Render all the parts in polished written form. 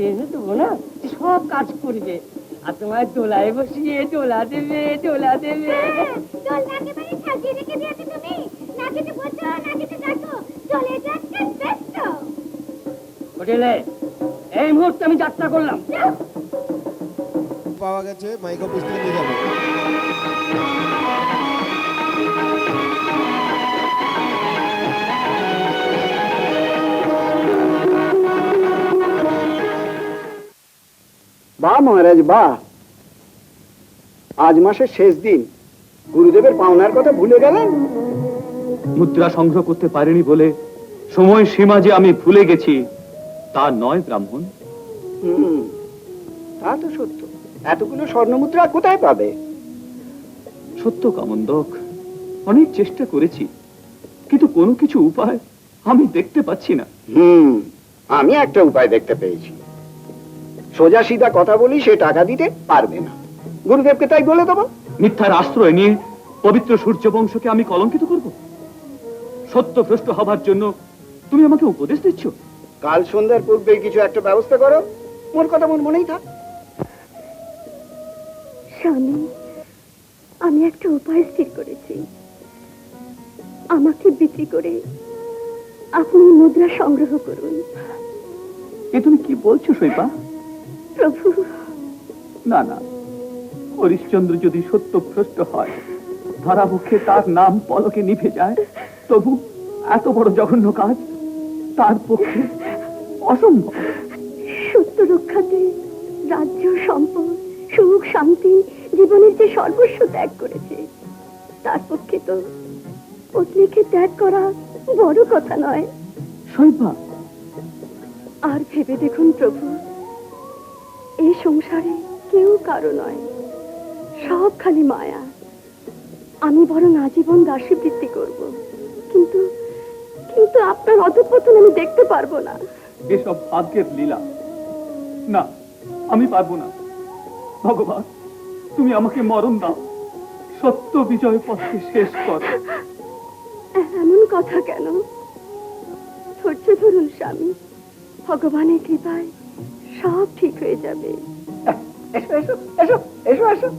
এনে দেবো না, সব কাজ করবে। আর তোমার দোলায় বসিয়ে দোলা দেবে, দোলা দেবে। হোটেলে এই মুহূর্তে আমি যাত্রা করলাম। পাওয়া গেছে, মাইক অফিস থেকে নিয়ে যাবো। বাহ মহারাজ বাহ, আজ মাসের শেষ দিন, গুরুদেবের পাওনার কথা ভুলে গেলেন? মুদ্রা সংগ্রহ করতে পারিনি বলে সময় সীমা যে আমি ভুলে গেছি তা নয় ব্রাহ্মণ। তা তো সত্য, এতগুলো স্বর্ণ মুদ্রা কোথায় পাবে? সত্য কামন্দক, অনেক চেষ্টা করেছি, কিন্তু কোনো কিছু উপায় আমি দেখতে পাচ্ছি না। আমি একটা উপায় দেখতে পেয়েছি। সোজা সিধা কথা বলি, সে টাকা দিতে পারবে না। গুরুদেবকে তাই বলে দেবো। মিথ্যার আশ্রয় নিয়ে পবিত্র সূর্য বংশকে আমি কলঙ্কিত করব? সত্য ভ্রষ্ট হবার জন্য তুমি আমাকে উপদেশ দিচ্ছ? কাল সন্ধ্যার পূর্বে কিছু একটা ব্যবস্থা করো, মোর কথা মোর মনেই থাক। স্বামী, আমি একটা উপায় স্থির করেছি। আমাকে বিক্রি করে আপনি মুদ্রা সংগ্রহ করুন। এ তুমি কি বলছো শৈবা? প্রভু, না না, হরিশ্চন্দ্র যদি সত্য ভ্রষ্ট হয়, ধরামুখে তার নাম পলকে নিভে যায়, তবু এত বড় জঘন্য কাজ তার পক্ষে অসম্ভব। সত্য রক্ষাতে রাজ্য, সম্পদ, সুখ, শান্তি, জীবনের যে সর্বস্ব ত্যাগ করেছে, তার পক্ষে তো পত্নীকে ত্যাগ করা বড় কথা নয়। শৈবা, আর ভেবে দেখুন প্রভু, এই সংসারে কেউ কারো নয়, সব খালি মায়া। আমি বরং আজীবন দাসী বৃত্তি করব, কিন্তু কিন্তু আপনার অধঃপতন আমি দেখতে পারবো না। এসব ভাগ্যের লীলা। না, আমি পারবো না। ভগবান, তুমি আমাকে মরণ দাও, সত্য বিজয় পথকে শেষ করো। এমন কথা কেন? ধৈর্য ধরুন স্বামী, ভগবানের কৃপায় সব ঠিক হয়ে যাবে। এসো এসো এসো এসো এসো।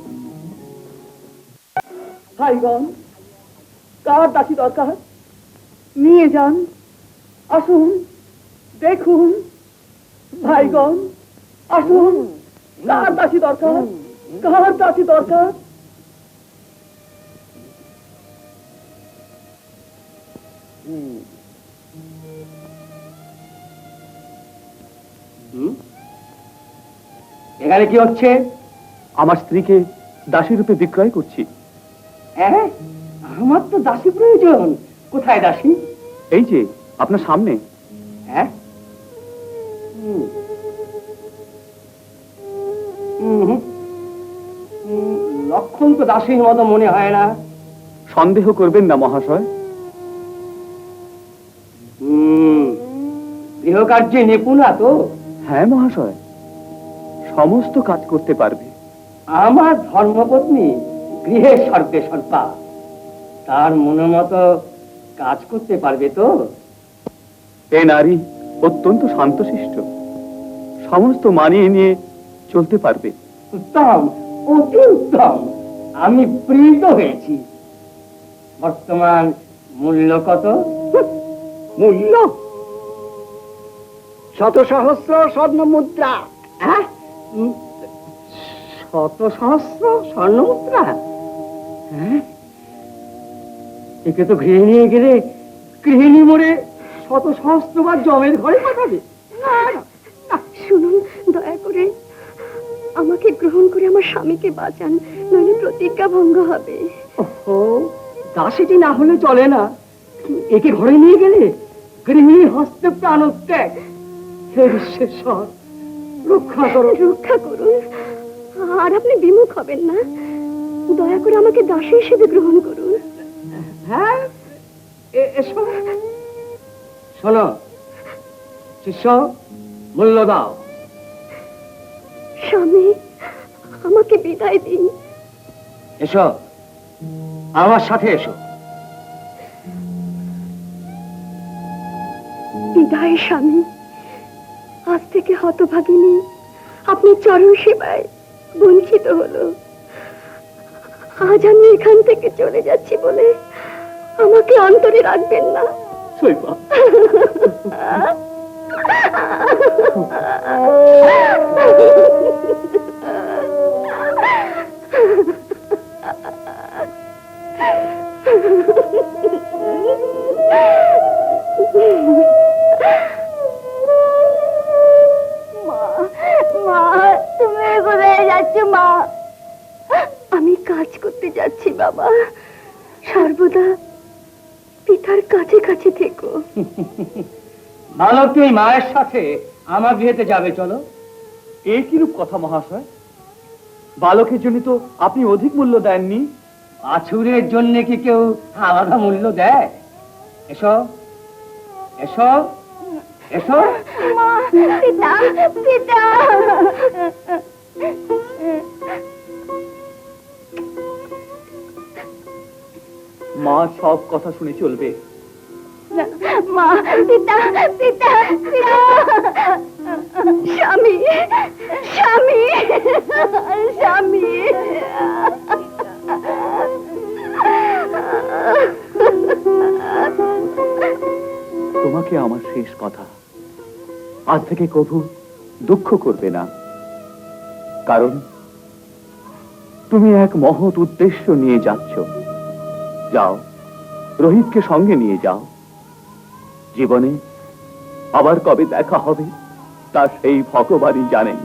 ভাইগণ, কার দাসী দরকার নিয়ে যান, আসুন দেখুন। ভাইগণ আসুন, কার দাসী দরকার, কার দাসী দরকার? এখানে কি হচ্ছে? আমার স্ত্রীকে দাসী রূপে বিক্রয় করছি। হ্যাঁ, আমার তো দাসী প্রয়োজন। কোথায় দাসী? এই যে আপনার সামনে। হ্যাঁ, লক্ষণ তো দাসীর মতো মনে হয় না। সন্দেহ করবেন না মহাশয়। গৃহকার্যে নিপুণা তো? হ্যাঁ মহাশয়, সমস্ত কাজ করতে পারবে। আমার ধর্মপত্নী গৃহে সর্বে সর্বা, তার মনের মতো কাজ করতে পারবে তো? এ নারী অত্যন্ত শান্তশিষ্ট, সমস্ত মানিয়ে নিয়ে চলতে পারবে। উত্তম, অতি উত্তম। আমি প্রীত হয়েছি। বর্তমান মূল্য কত? মূল্য 100,000 স্বর্ণ মুদ্রা। হ্যাঁ, 100,000 স্বর্ণ মুদ্রা? হ্যাঁ, একে তো গৃহে নিয়ে গেলে গৃহিণী মরে 100,000 বার জমের ঘরে পাঠাবে। শুনুন, দয়া করে আমাকে গ্রহণ করে আমার স্বামীকে বাঁচান, নইলে প্রতিজ্ঞা ভঙ্গ হবে। ওহো, দাসীটি না হলে চলে না। একে ঘরে নিয়ে গেলে গৃহিণী হস্তে প্রাণত্যাগ। হে বিশ্বেশ্বর, রক্ষা করো, রক্ষা করুন। আর আপনি বিমুখ হবেন না, দয়া করে আমাকে দাসী হিসেবে গ্রহণ করুন। হ্যাঁ, এসো। শোনো শিষ্য, মূল্য দাও। স্বামী, আমাকে বিদায় দিন। এসো, আমার সাথে এসো। বিদায় স্বামী, আজ থেকে হতভাগিনী আপনার চরণ সেবায় বঞ্চিত হলো। আজ আমি এখান থেকে চলে যাচ্ছি বলে আমাকে অন্তরে রাখবেন না। শৈবা, মা, তুমি কোথায় যাচ্ছ মা? আমি কাজ করতে যাচ্ছি বাবা। সর্বদা পিতার কাছে কাছে থেকো। বালক তুই মায়ের সাথে আমার বিয়েতে যাবে, চলো। এ কিরূপ কথা মহাশয়? বালকের জন্য তো আপনি অধিক মূল্য দেননি। বাছুরের জন্য কি কেউ আলাদা মূল্য দেয়? এসো এসো এসো। মা, পিতা, পিতা। মা সব কথা শুনে চলবে। মা, পিতা, পিতা, পিতা। স্বামী, স্বামী, স্বামী। তোমাকে আমার শেষ কথা, আজ থেকে কভু দুঃখ করবে না, কারণ তুমি এক মহৎ উদ্দেশ্য নিয়ে যাচ্ছ। যাও, রোহিতকে সঙ্গে নিয়ে যাও। জীবনে আবার কবে দেখা হবে তা সেই ভগবানই জানেন।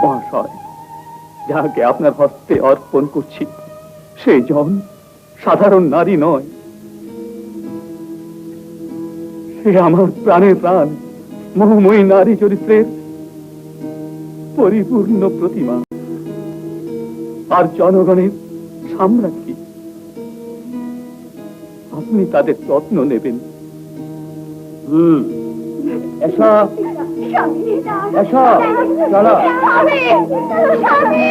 মহাশয়, যাকে আপনার হস্তে অর্পণ করছি সেই জন সাধারণ নারী নয়, সে আমার প্রাণের প্রাণ, মোহময়ী নারী চরিত্রের পরিপূর্ণ প্রতিমা আর জনগণের সাম্রাজ্ঞী। আপনি তাদের যত্ন নেবেন। এসো স্বামী, এসো, চলো। স্বামী, স্বামী,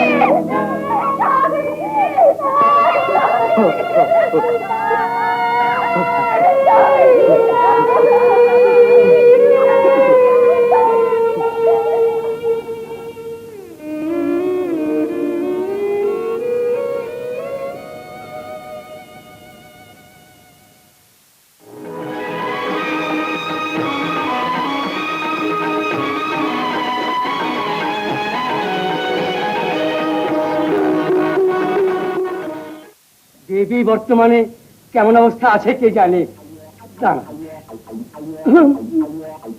দেবী বর্তমানে কেমন অবস্থা আছে কে জানে। দাঁড়া।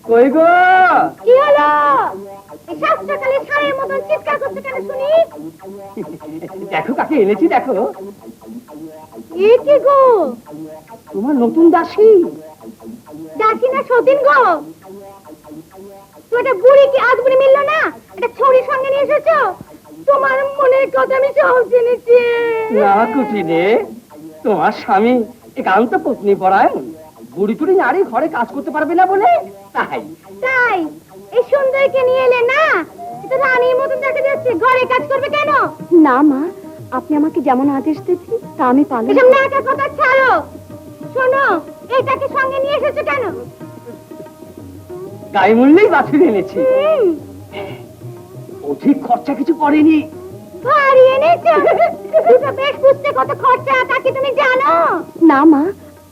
কই গো? কি হলো? এই সাত সকালে ষাঁড়ের মতন চিৎকার করতে কেন শুনি? দেখো কাকে এনেছি, দেখো। এ কি গো? তোমার নতুন দাসী। দাসী না সতীন গো? তো এটা বুড়ি কি আজ বুড়ি মিললো না? এটা ছড়ির সঙ্গে নিয়ে এসেছো? তোমার মনের কথা আমি সব জেনেছি। না কুচিনে, তোমার স্বামী একান্ত পত্নী পরায়ণ, বুড়ি টুড়ি নারী ঘরে কাজ করতে পারবে না বলে তাই। তাই এই সুন্দরীকে নিয়ে এলে না? এটা রানীর মতন দেখা যাচ্ছে, ঘরে কাজ করবে কেন? না মা, আপনি আমাকে যেমন আদেশ দিয়েছেন তা আমি পালন। এসব নাকা কথা ছাড়ো। শোনো, এটাকে সঙ্গে নিয়ে এসেছো কেন? গায়ে মূল্যেই বাছুর এনেছি, অধিক খরচা কিছু পড়েনি। ভারী এনেছো। দুটো বেশ বুঝতে কত খরচা তা কি তুমি জানো? না মা,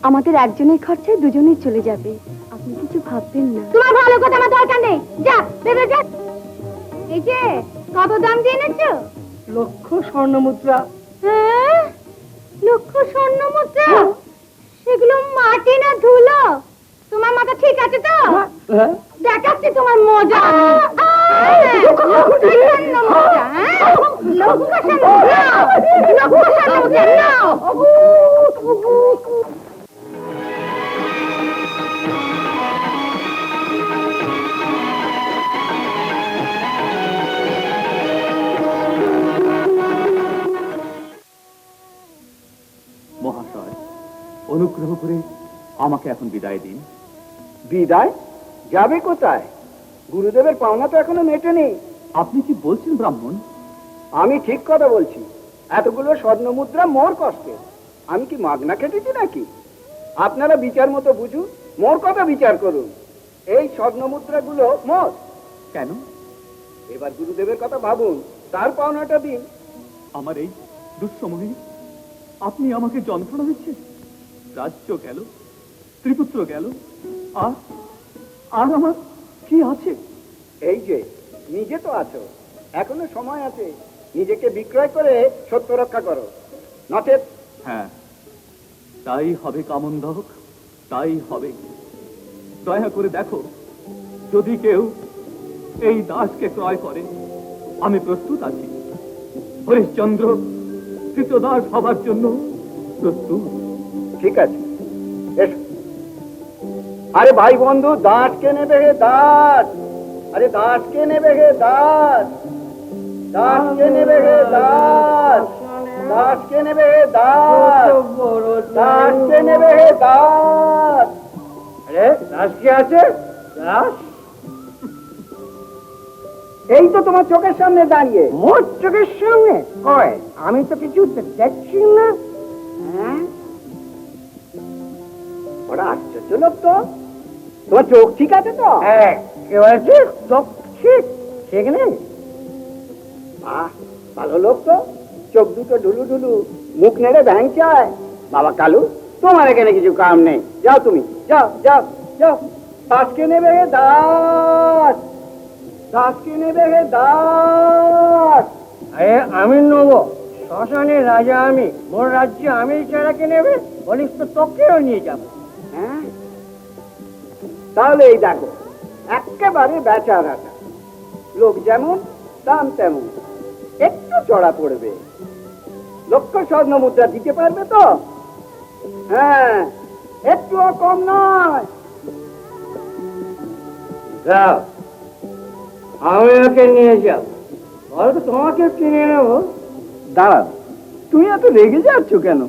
আমাদের একজনের খরচায় দুজনেই চলে যাবে, আপনি কিছু ভাববেন না। তোমার ভালো কথা আমার দরকার নেই, যা ভেবে যা। এই যে কত দাম দিয়ে এনেছো? লক্ষ স্বর্ণ মুদ্রা। হ্যাঁ, লক্ষ স্বর্ণ মুদ্রা? সেগুলো মাটি না ধুলো? তোমার মাথা ঠিক আছে তো? হ্যাঁ? দেখাচ্ছি তোমার মজা। লক্ষ স্বর্ণ মুদ্রা, হ্যাঁ? লক্ষ স্বর্ণ মুদ্রা, লক্ষ স্বর্ণ মুদ্রা নাও। মহাশয়, অনুগ্রহ করে আমাকে এখন বিদায় দিন। বিদায়? যাবে কোথায়? গুরুদেবের পাওনা তো এখনো মেটেনি। আপনি কি বলছেন ব্রাহ্মণ? আমি ঠিক কথা বলছি। এতগুলো স্বর্ণ মুদ্রা মোর কষ্টে। আমি কি মাগনা খেটেছি নাকি? আপনারা বিচার মতো বুঝুন, মোর কথা বিচার করুন। এই স্বর্ণ মুদ্রাগুলো মোর। কেন? এবার গুরুদেবের কথা ভাবুন, তার পাওনাটা দিন। আমার এই দুঃসময়ে আপনি আমাকে যন্ত্রণা দিচ্ছেন। রাজ্য গেল, ত্রিপুত্র গেল, আর আর আমার কি আছে? এই যে নিজে তো আছো, এখনো সময় আছে। নিজেকে বিক্রয় করে সত্য রক্ষা করো, নচেত। হ্যাঁ, তাই হবে কামন্দক, তাই হবে। দয়া করে দেখো, যদি কেউ এই দাসকে ক্রয় করে, আমি প্রস্তুত আছি। হরিশ্চন্দ্র কৃতদাস হবার জন্য প্রস্তুত। ঠিক আছে, এসো। আরে ভাই বন্ধু, দাসকে নেবে হে দাস। আরে দাসকে নেবে হে দাস। দাসকে নেবে হে দাস। দাসকে নেবে হে দাস। দাসকে নেবে হে দাস। আরে দাস কি আছে? দাস এই তো তোমার চোখের সামনে দাঁড়িয়ে। মোর চোখের সামনে? কয়, আমি তো কিছু দেখছি না। হ্যাঁ, বড় আশ্চর্য লোক তো। তোমার চোখ ঠিক আছে তো? হ্যাঁ, কে বলছে চোখ ঠিক? ঠিক নেই? বাহ, ভালো লোক তো। চোখ দুটো ঢুলু ঢুলু, মুখ নেড়ে ব্যাং চায়। বাবা কালু, তোমার এখানে কিছু কাম নেই, যাও তুমি, যাও যাও যাও। দাসকে নেবে হে দাস। দাসকে নেবে হে দাস। আরে আমি নেবো, শ্মশানের রাজা আমি। মোর রাজ্যে আমি ছাড়া কে নেবে? বলিস তো তোকেও নিয়ে যাবো। হ্যাঁ, তাহলে এই দেখো, একেবারে বেচা রাজা। লোক যেমন দাম তেমন, একটু চড়া পড়বে। লক্ষ স্বর্ণ মুদ্রা দিতে পারবে তো? হ্যাঁ, একটুও কম নয়। যাও, আমি ওকে নিয়ে যাও। বলো, তোমাকে কিনে নেবো। দাঁড়াও, তুমি এত রেগে যাচ্ছ কেন?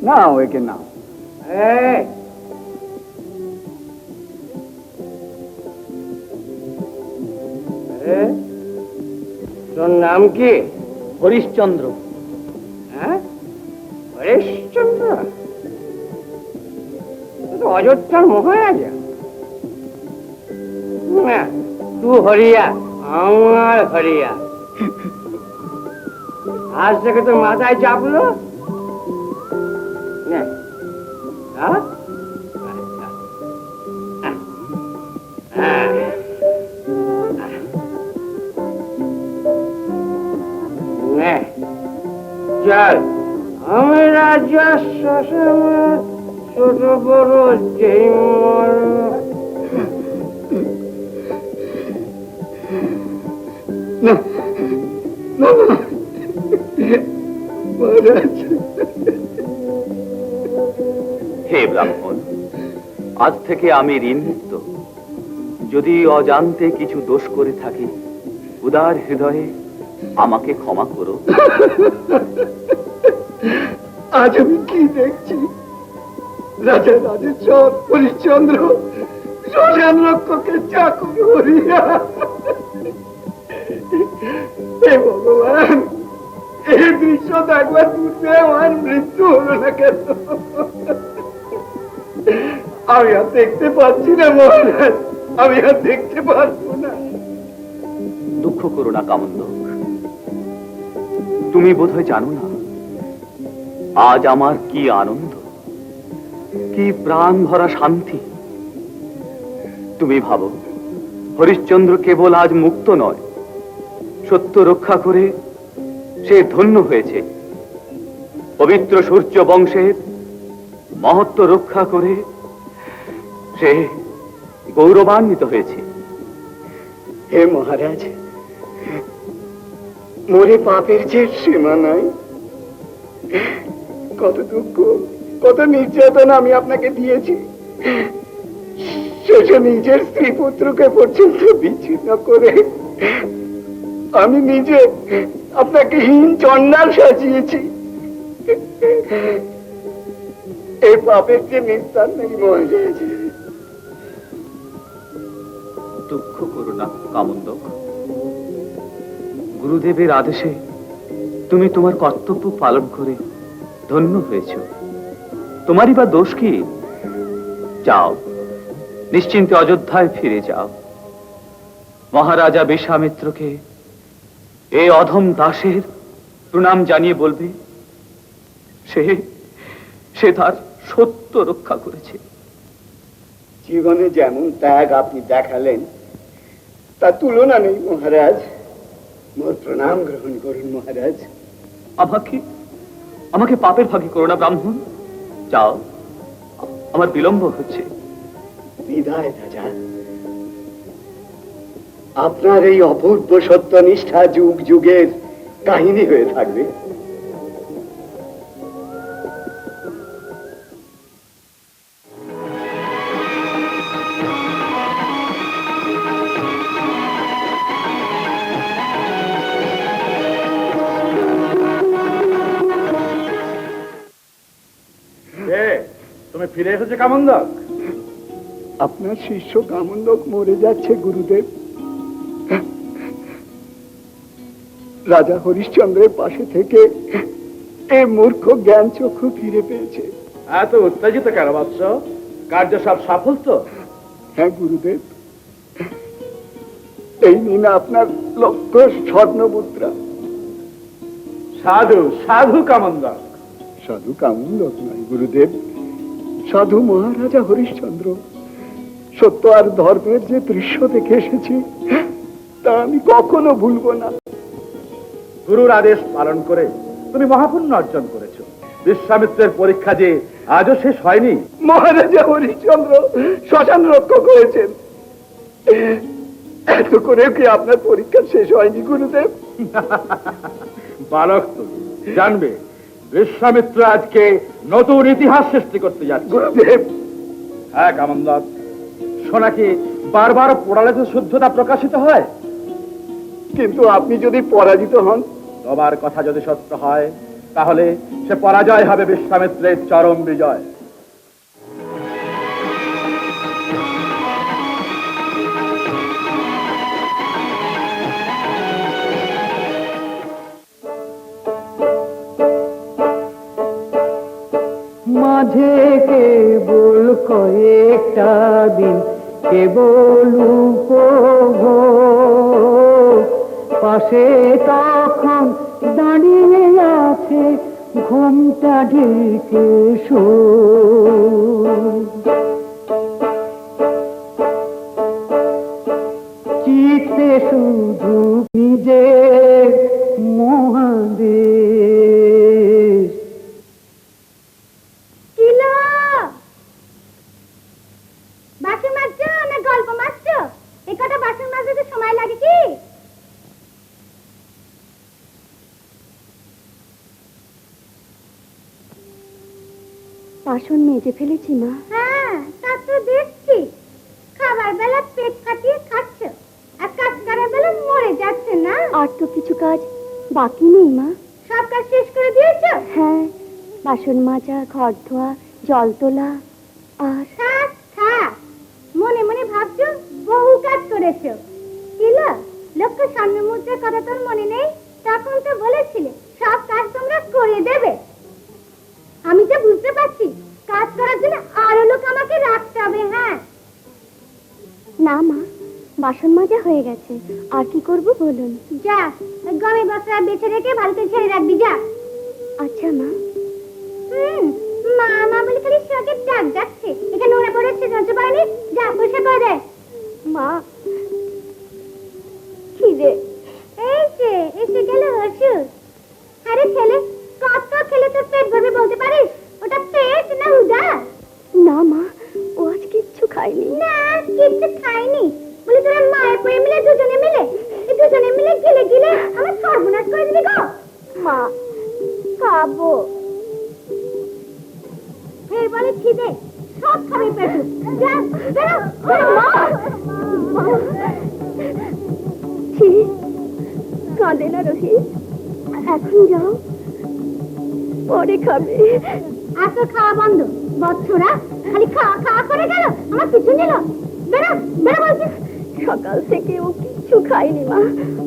নাও একে, নাও। তোর নাম কি? হরিশ্চন্দ্র। হ্যাঁ, হরিশ্চন্দ্র? অযোধ্যার মহারাজা? না, তুই হরিয়া, আমার হরিয়া। আজ থেকে তোর মাথায় চাপলো না? হ্যাঁ? চল, আমি রাজ্য শ্মশানে ছোট বড় যেই মর। হে ব্রাহ্মণ, আজ থেকে আমি ঋণমুক্ত। যদি অজান্তে কিছু দোষ করে থাকি, উদার হৃদয়ে আমাকে ক্ষমা করো। আজ আমি কি দেখছি? রাজা রাজেশ্বর হরিশ্চন্দ্র শ্মশান রক্ষকে চাকর হরিয়া। হে ভগবান, এই দৃশ্য দেখবার পূর্বে আমার মৃত্যু হলো না কেন? আমি আর দেখতে পাচ্ছি না মহারাজ, আমি আর দেখতে পারবো না। দুঃখ করো না কামন্দক, তুমি বোধহয় জানো না আজ আমার কি আনন্দ, কি প্রাণ ভরা শান্তি। তুমি ভাবো, হরিশ্চন্দ্র কেবল আজ মুক্ত নয়, সত্য রক্ষা করে সে ধন্য হয়েছে। পবিত্র সূর্য বংশের মহত্ব রক্ষা করে সে গৌরবান্বিত হয়েছে। হে মহারাজ, মোরে পাপের যে সীমা নাই। কত দুঃখ, কত নির্যাতন আমি আপনাকে দিয়েছি। শেষে নিজের স্ত্রী পুত্রকে পর্যন্ত বিচ্ছিন্ন করে আমি নিজে আপনাকে হীন চণ্ডাল সাজিয়েছি। এই পাপের যে নিস্তার নেই মহারাজ। দুঃখ করো না কামন্দক, গুরুদেবের আদেশে তুমি তোমার কর্তব্য পালন করে ধন্য হয়েছ। তোমারই বা দোষ কি? যাও, নিশ্চিন্তে অযোধ্যায় ফিরে যাও। মহারাজা বিশ্বামিত্রকে এই অধম দাসের প্রণাম জানিয়ে বলবে সে সে তার সত্য রক্ষা করেছে। জীবনে যেমন ত্যাগ আপনি দেখালেন তা তুলনা নেই মহারাজ। মোর প্রণাম গ্রহণ করুন মহারাজ। আমাকে পাপের ভাগী করো না ব্রাহ্মণ। যাও, আমার বিলম্ব হচ্ছে। বিদায় রাজা। আপনার এই অপূর্ব সত্যনিষ্ঠা যুগ যুগের কাহিনী হয়ে থাকবে। তুমি ফিরে এসেছো কামন্দক? আপনার শিষ্য কামন্দক মরে যাচ্ছে গুরুদেব। রাজা হরিশ্চন্দ্রের পাশে থেকে এই মূর্খ জ্ঞান চক্ষু ফিরে পেয়েছে। এত উত্তেজিত কেন বৎস? কার্য সব সফল তো? হ্যাঁ গুরুদেব, এই নিন আপনার লক্ষ স্বর্ণ মুদ্রা। সাধু সাধু কামন্দক। সাধু কামন্দক নয় গুরুদেব, সাধু মহারাজা হরিশ্চন্দ্র। সত্য আর ধর্মের যে দৃশ্য দেখে এসেছি তা আমি কখনো ভুলবো না। গুরুর আদেশ পালন করে তুমি মহাপুণ্য অর্জন করেছো। বিশ্বামিত্রের পরীক্ষা যে আজও শেষ হয়নি। মহারাজা হরিশ্চন্দ্র শ্মশান রক্ষা করেছেন, এত করে কি আপনার পরীক্ষা শেষ হয়নি গুরুদেব? বালক তুমি জানবে বিশ্বামিত্র আজকে নতুন ইতিহাস সৃষ্টি করতে যাচ্ছে। গুরুদেব, হ্যাঁ কামন্দক, সোনা কি বারবার পোড়ালে তো শুদ্ধতা প্রকাশিত হয়? কিন্তু আপনি যদি পরাজিত হন? তোমার কথা যদি সত্য হয় তাহলে সে পরাজয় হবে বিশ্বামিত্রের চরম বিজয়। মাঝে কেবল কয়েকটা দিন কেবল উপভোগ, পাশে তখন দাঁড়িয়ে আছে ঘুমটা ঢেকে চিত্তে শুধু নিজের মহাদেশ। বাসন মাজছো না গল্প মাজছো? এই কটা বাসন মাজতে সময় লাগে কি? বাসন মেজে ফেলেছি মা। হ্যাঁ, তা তো দেখছি। খাবার বেলা পেট কাটিয়ে খাচ্ছ, আর কাজ করার বেলা মরে যাচ্ছে না। আর তো কিছু কাজ বাকি নেই মা। সব কাজ শেষ করে দিয়েছো? হ্যাঁ, বাসন মাজা, ঘর ধোয়া, জল তোলা আর মনে মনে ভাবছো বহু কাজ করেছো। কিলা লক্ষ্য স্বর্ণ মুদ্রার কথা তোর মনে নেই? তখন তো বলেছিলে সব কাজ তোমরা করে দেবে। আমি তো বুঝতে পারছি কাজ করার জন্য আরো লোক আমাকে রাখতে হবে। হ্যাঁ না মা, বাসন মাজা হয়ে গেছে, আর কি করব বলুন। যা গমে বস্ত্র বেছে রেখে ভালো ছেড়ে রাখবি, যা। আচ্ছা মা। মা মা বলে খালি শোকে ডাক যাচ্ছে, এখানে নোংরা পড়েছে, জানতে পারেনি? যা পয়সা করে দে। মা খিদে। এই যে এসে গেল ওষুধ। আরে ছেলে, কত খেলে তোর পেট ভরবে বলতে পারিস? ওটা পেট না উদর? না মা, ও আজ কিচ্ছু খায়নি। না কিচ্ছু খায়নি বলে তোরা মায়ের পরে মিলে দুজনে মিলে গিলে গিলে আমার সর্বনাশ করে দিবি গো। মা খাবো। ফের বলে খিদে, সব খাবে পেটু। যা বেরো বেরো মা। ছি, কাঁদে না রোহিত, এখন যাও, পরে খাবে। আর তো খাওয়া বন্ধ, বচ্চরা খালি খাওয়া খাওয়া করে গেল, আমার পিছু নিল। বেরো বেরো বলছি। সকাল থেকে ও কিচ্ছু খাইনি মা।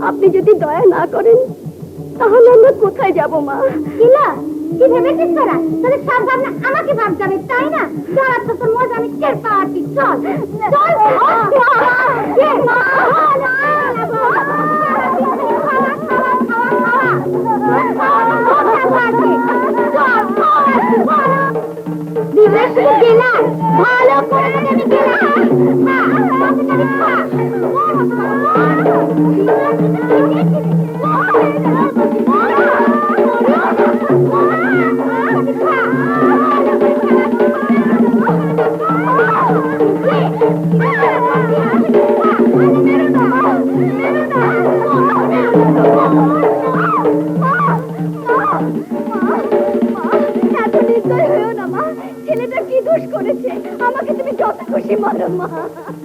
আপনি যদি দয়া না করেন তাহলে আমরা কোথায় যাব মা? কিলা কি ভেবেছিস তোরা? তোদের সব ভাবনা আমাকে ভাবতে হবে, তাই না? চল তো তোর মজা আমি টের পাচ্ছি। চল চল ভালো করে ছেলেটা কি দোষ করেছে? আমাকে তুমি যত খুশি মারো মা।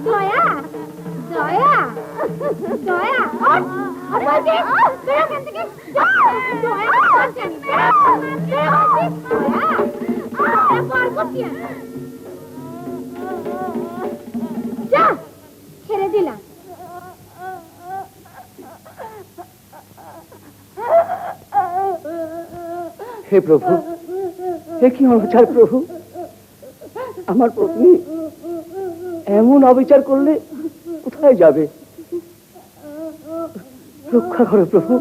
দয়া দয়া দয়া বলছি তুই ওখান থেকে যা। দয়া বলছি আমি। যা ছেড়ে দিলাম। হে প্রভু, হে কি অবিচার প্রভু! আমার পত্নী এমন অবিচার করলে কোথায় যাবে? রক্ষা করো প্রভু,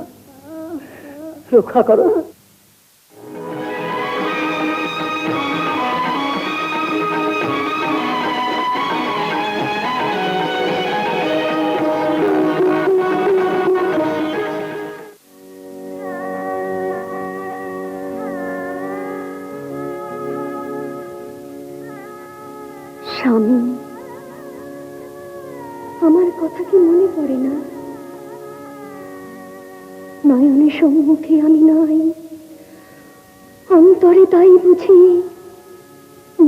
রক্ষা করো। স্বামী, আমার কথা কি মনে পড়ে না? নয়নের সম্মুখে আমি নাই, অন্তরে তাই বুঝি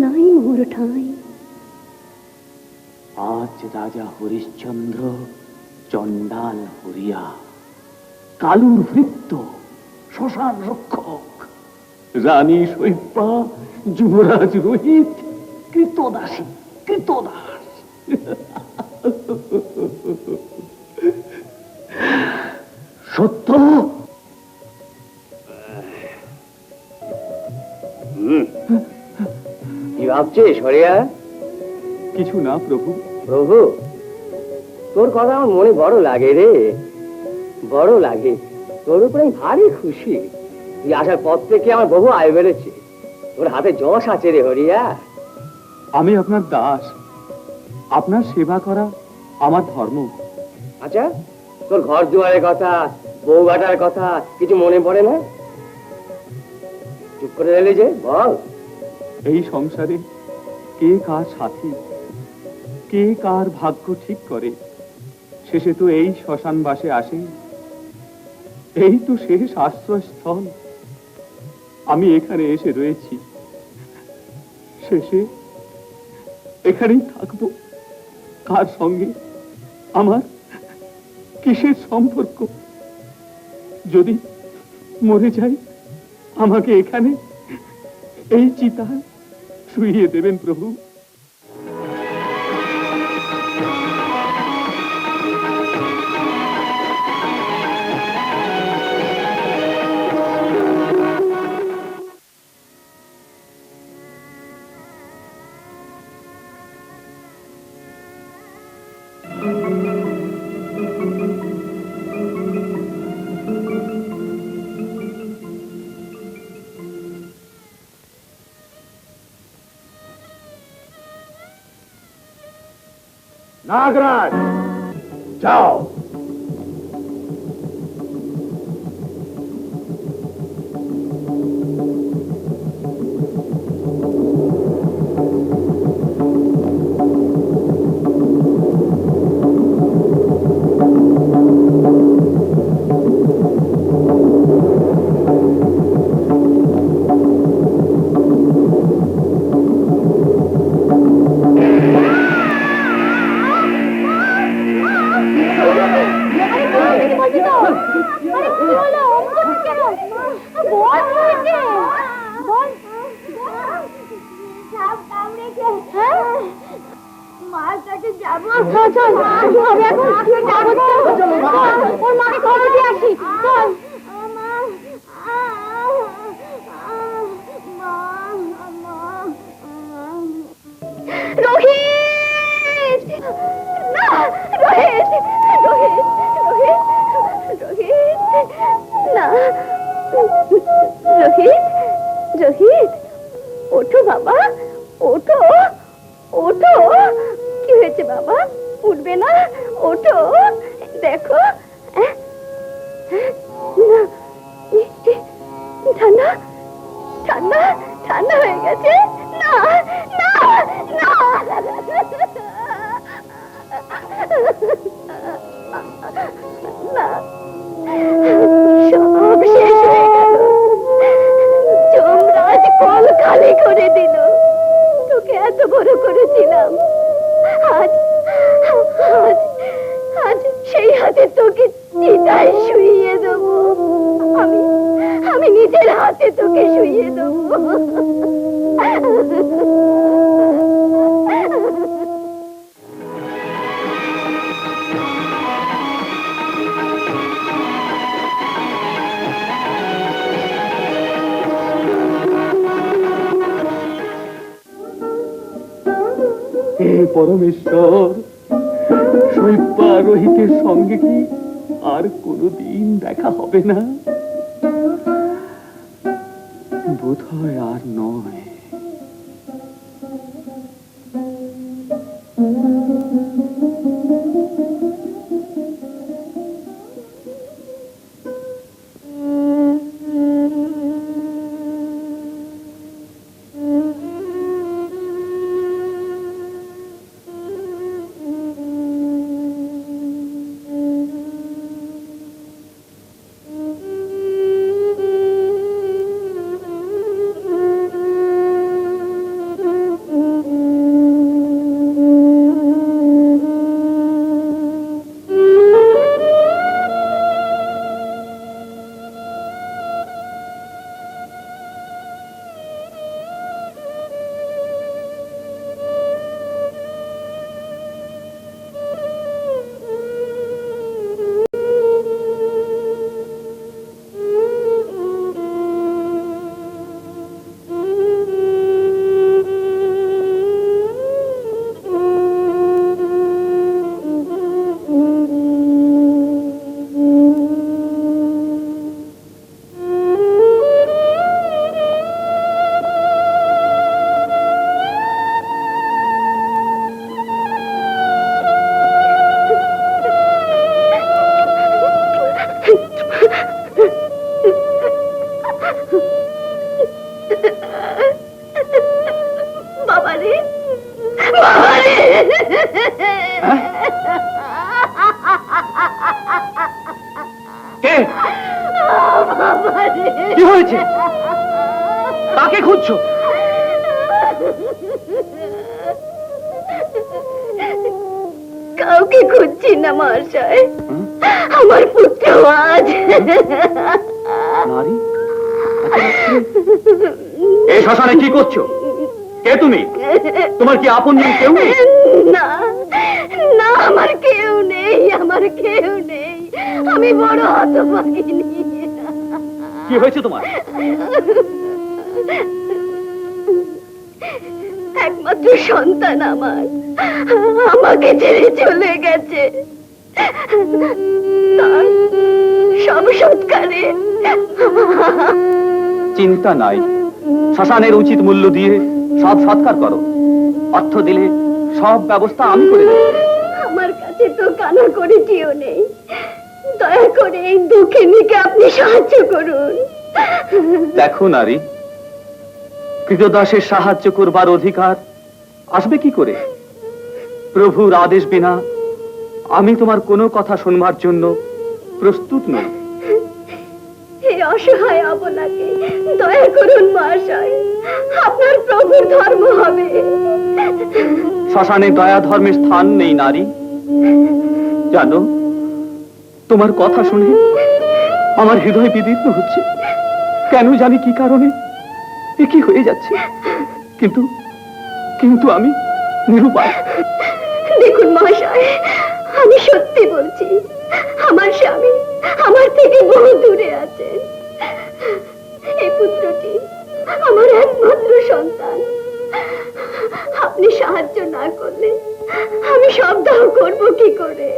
নাই মোর ঠাঁই। আজ রাজা হরিশ্চন্দ্র চণ্ডাল হরিয়া, কালুর ভৃত্য শ্মশান রক্ষক, রানী শৈব্যা যুবরাজ রোহিত কৃতদাসী কৃতদাস। সত্য কি ভাবছিস হরিয়া? কিছু না প্রভু। প্রভু, তোর কথা আমার মনে বড় লাগে রে, বড় লাগে। তোর উপরে আমি ভারী খুশি। তুই আসার পর থেকে আমার বহু আয় বেড়েছে। তোর হাতে যশ আছে রে হরিয়া। আমি আপনার দাস, আপনার সেবা করা আমার ধর্ম। আচ্ছা, তোর ঘর দুয়ারের কথা, বউ বাটার কথা কিছু মনে পড়ে না? চুপ করে এলি যে, বল। এই সংসারে কে কার সাথী, কে কার ভাগ্য ঠিক করে, শেষে তো এই শ্মশান বাসে আসে। এই তো শেষ আশ্রয়স্থল। আমি এখানে এসে রয়েছি, শেষে এখানেই থাকবো। কার সঙ্গে আমার কিসের সম্পর্ক? যদি মরে যাই, আমাকে এখানে এই চিতায় শুইয়ে দেবেন প্রভু। নাগরাজ, যাও। কাছে যাবো চল আমি এখন যাবো ওর মাকে খবর দিয়ে আসি চল রোহিত না রোহিত রোহিত রোহিত রোহিত না রোহিত রোহিত ওঠো বাবা ওঠো ওঠো কি হয়েছে বাবা উঠবে না ওঠো দেখো ঠান্ডা ঠান্ডা ঠান্ডা হয়ে গেছে না না না না সব শেষ হয়ে গেল যমরাজ কল খালি করে দিল তোকে এত বড় করেছিলাম আজ আজ আজ সেই হাতে তোকে চিতায় শুইয়ে দেবো আমি আমি নিজের হাতে তোকে শুইয়ে দেবো হে পরমেশ্বর, শৈব্যা রোহিতের সঙ্গে কি আর কোনোদিন দেখা হবে না? বোধহয় আর নয়। কি হয়েছে? কাকে খুঁজছো? কাউকে খুঁজছি না মহাশয়, আমার পুত্র আজ। নারী, এই শ্মশানে কি করছো? কে তুমি? তোমার কি আপন নেই কেউ? না না, আমার কেউ নেই, আমার কেউ নেই, আমি বড় হতভাগিনী। কি হয়েছে তোমার? একমাত্র সন্তান আমার আমাকে ছেড়ে চলে গেছে, তার সব সৎকারে। চিন্তা নাই, শ্মশানের উচিত মূল্য দিয়ে সব সৎকার করো, অর্থ দিলে সব ব্যবস্থা আমি করে দেব। আমার কাছে তো কানাকড়িটিও নেই, দয়া করে এই দুঃখিনীকে আপনি সাহায্য করুন। দেখো নারী, কৃতদাসের সাহায্য করবার অধিকার আসবে কি করে? প্রভুর আদেশ বিনা আমি তোমার কোনো কথা শুনবার জন্য প্রস্তুত নই। এই অসহায় অবলাকে দয়া করুন মহাশয়, আপনার প্রভুর ধর্ম হবে। শ্মশানে দয়া ধর্মের স্থান নেই নারী। জানো, তোমার কথা শুনে আমার হৃদয় বিদীর্ণ হচ্ছে, কেন জানি কি কারণে কি হয়ে যাচ্ছে, কিন্তু কিন্তু আমি নিরুপায়। দেখুন মহাশয়, আমি সত্যি বলছি, আমার স্বামী আমার থেকে বহু দূরে আছেন। এই পুত্রটি আমার একমাত্র সন্তান। আপনি সাহায্য না করলে আমি সব দাহ করব কি করে?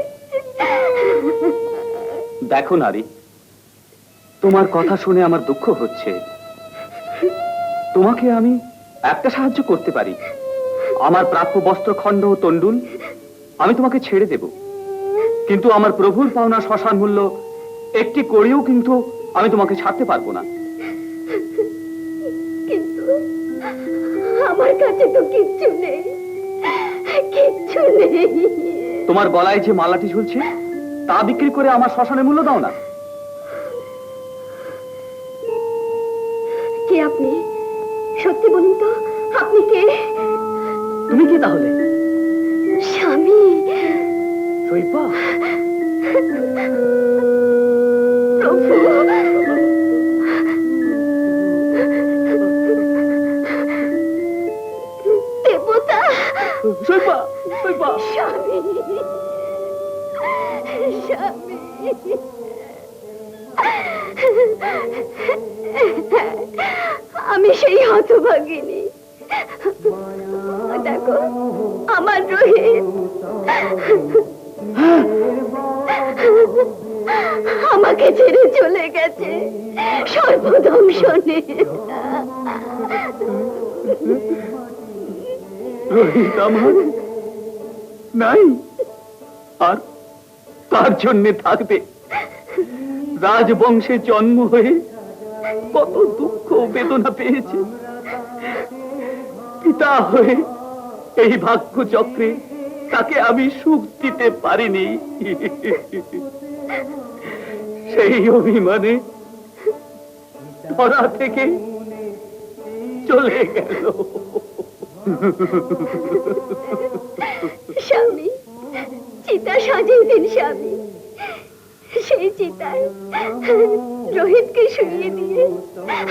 দেখো নারী, তোমার কথা শুনে আমার দুঃখ হচ্ছে। তোমাকে আমি একটা সাহায্য করতে পারি। আমার প্রাপ্য বস্ত্রখণ্ড ও তণ্ডুল আমি তোমাকে ছেড়ে দেব, কিন্তু আমার প্রভুর পাওনা শ্মশান মূল্য একটি করেও কিন্তু আমি তোমাকে ছাড়তে পারবো না। কিন্তু আমার কাছে তো কিচ্ছু নেই, কিচ্ছু নেই। তোমার গলায় যে মালাটি ঝুলছে তা বিক্রি করে আমার শ্মশানের মূল্য দাও না। কে আপনি? সত্যি বলুন তো, আপনি কে? তুমি কি তাহলে? স্বামী। শৈপা, প্রভু, দেবতা, শৈপা, শৈপা। স্বামী, স্বামী। আমি সেই হতভাগিনী। দেখো, আমার রোহিত আমাকে ছেড়ে চলে গেছে সর্বদংশনে। রোহিত আমার নাই, আর তার জন্যে থাকবে। রাজবংশে জন্ম হয়ে কত দুঃখ বেদনা পেয়েছে, পিতা হয়ে এই ভাগ্য চক্রে তাকে আমি সুখ দিতে পারিনি। সেই অভিমানে ধরা থেকে চলে গেল। স্বামী, চিতা সাজিয়ে দিন স্বামী। সেই চিতায় রোহিতকে শুইয়ে দিয়ে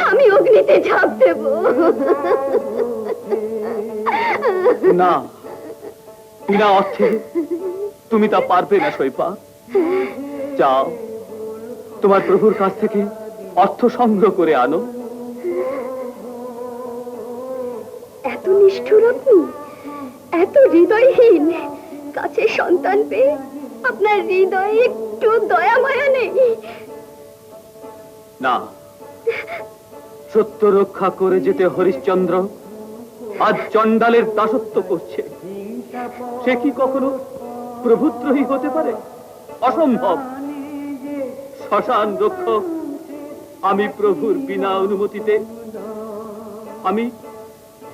আমি অগ্নিতে ঝাঁপ দেব। না, বিনা অর্থে তুমি তা পারবে না শৈপা। যাও, তোমার প্রভুর কাছ থেকে অর্থ সংগ্রহ করে আনো। এত নিষ্ঠুর আপনি, এত হৃদয়হীন। কাছে সন্তান পেয়ে আপনার হৃদয়ে একটু দয়া মায়া নেই? না, সত্য রক্ষা করে যেতে হরিশ্চন্দ্র আজ চণ্ডালের দাসত্ব করছে। সে কি কখনো প্রভুদ্রোহী হতে পারে? অসম্ভব। শ্মশান রক্ষক আমি প্রভুর বিনা অনুমতিতে আমি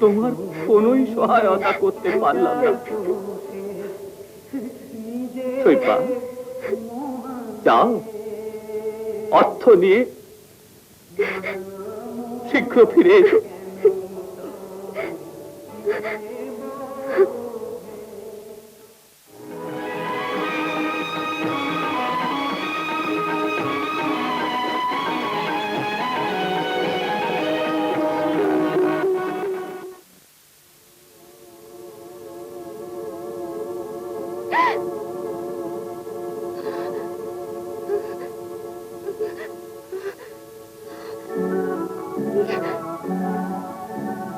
তোমার কোনোই সহায়তা করতে পারলাম না। শৈপা, যাও, অর্থ নিয়ে শীঘ্র ফিরে এসো।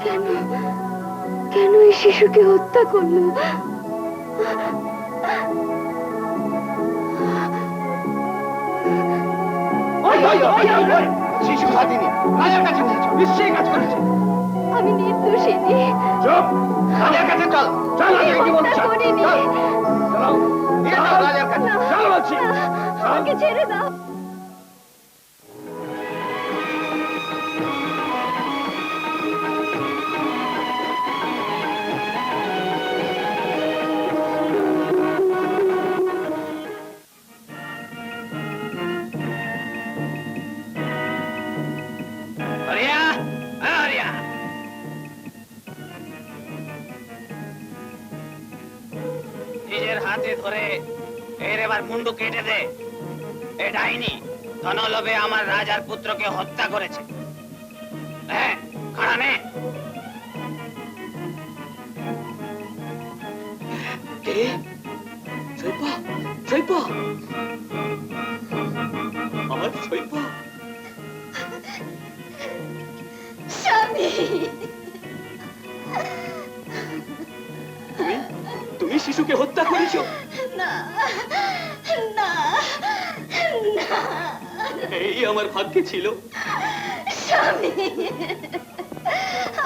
কেন, কেন এই শিশুকে হত্যা করলো? শিশু খাদিনি রাজার কাছে দিয়েছো, নিশ্চয়ই কাজ করেছে। আমি নির্দোষিনী। চুপ, রাজার কাছে চল। চল, আমি রাজাকে কি বলছো? হত্যা করিনি। চল, চলো, নিয়ে যাও রাজার কাছে। না, চল বলছি। আমাকে ছেড়ে দাও। নিজের হাতে ধরে এর এবার মুন্ডু কেটে দে। এ ডাইনি ধনলোভে আমার রাজার পুত্রকে হত্যা করেছে। হ্যাঁ, খাড়া নে। কে? শৈপা, আমার শৈপা, স্বামী, তুমি তুমি শিশুকে হত্যা করেছো? না না না, এই আমার ভাগ্যে ছিল। স্বামী,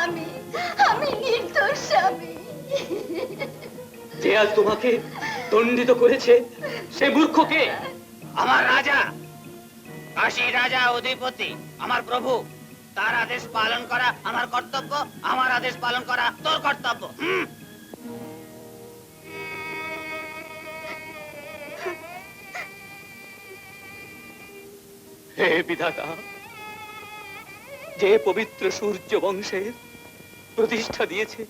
আমি আমি নির্দোষ স্বামী। যে আজ তোমাকে দণ্ডিত করেছে সে মূর্খ কে? আমার রাজা, কাশী রাজা অধিপতি, আমার প্রভু। তার আদেশ পালন করা আমার কর্তব্য, আমার আদেশ পালন করা তোর কর্তব্য। হে বিধাতা, যে পবিত্র সূর্য বংশের প্রতিষ্ঠা দিয়েছে,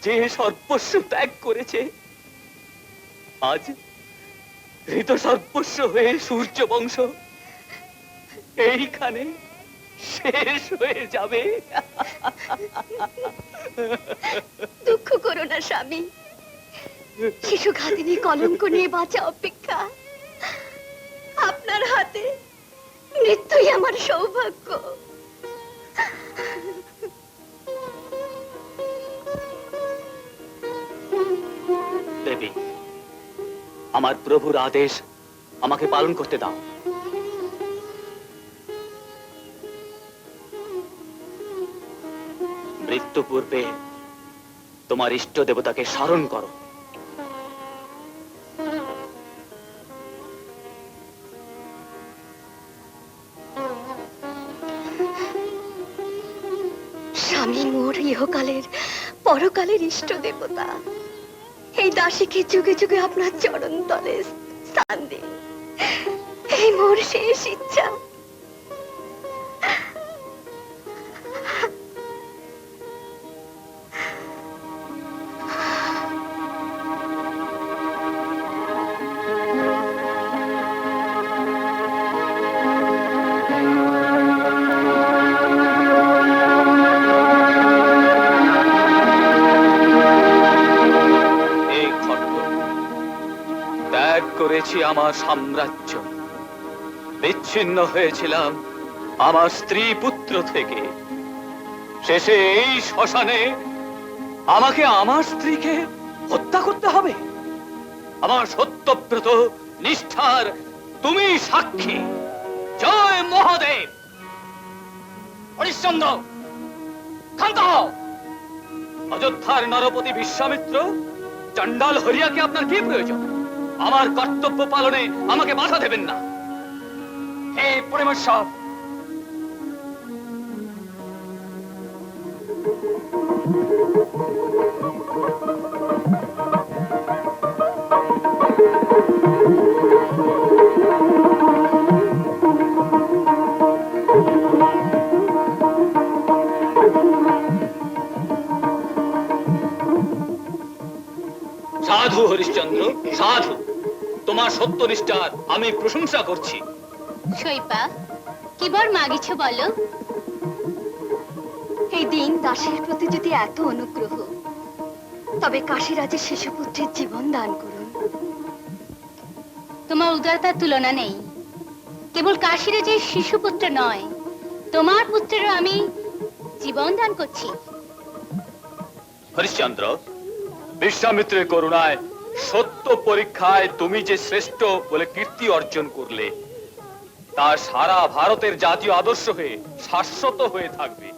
যে সর্বস্ব ত্যাগ করেছে, আজ হৃত সর্বস্ব হয়ে সূর্য বংশ এইখানে শেষ হয়ে যাবে। দুঃখ করো না স্বামী, শিশু ঘাতিনী কলঙ্ক নিয়ে বাঁচা অপেক্ষা আপনার হাতে মৃত্যুই আমার সৌভাগ্য। দেবী, আমার প্রভুর আদেশ আমাকে পালন করতে দাও। মৃত্যু পূর্বে তোমার ইষ্ট দেবতাকে স্মরণ করো। স্বামী মোর ইহকালের পরকালের ইষ্ট দেবতা, এই দাসীকে যুগে যুগে আপনার চরণ তলে স্থান দিন, এই মোর শেষ ইচ্ছা। এই খট্ট ত্যাগ করেছি আমার সাম্রাজ্য, বিচ্ছিন্ন হয়েছিলাম আমার স্ত্রী পুত্র থেকে। শেষে এই শ্মশানে আমাকে আমার স্ত্রীকে হত্যা করতে হবে? আমার সত্যব্রত নিষ্ঠার তুমি সাক্ষী। জয় মহাদেব। হরিশ্চন্দ্র, ক্ষান্ত হও। অযোধ্যার নরপতি বিশ্বামিত্র, চণ্ডাল হরিয়াকে আপনার কি প্রয়োজন? আমার কর্তব্য পালনে আমাকে বাধা দেবেন না। হে পরমেশ্বর, সাধু হরিশ্চন্দ্র, সাধু। তোমার সত্যনিষ্ঠার আমি প্রশংসা করছি। শৈপা, কি বর মাগিছ বলো? এই দিন দাসের প্রতি যদি এত অনুগ্রহ, তবে কাশীরাজের শিশুপুত্রের জীবন দান করুন। তোমার উদারতার তুলনা নেই। কেবল কাশীরাজের শিশুপুত্র নয়, তোমার পুত্রেরও আমি জীবন দান করছি। হরিশ্চন্দ্র, বিশ্বামিত্রের করুণায় সত্য পরীক্ষায় তুমি যে শ্রেষ্ঠ বলে কীর্তি অর্জন করলে, তা সারা ভারতের জাতীয় আদর্শ হয়ে শাশ্বত হয়ে থাকবে।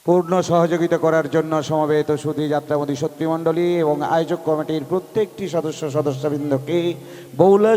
পূর্ণ সহযোগিতা করার জন্য সমবেত সুধী যাত্রামোদী সত্যিমণ্ডলী এবং আয়োজক কমিটির প্রত্যেকটি সদস্যবৃন্দকে বৌলা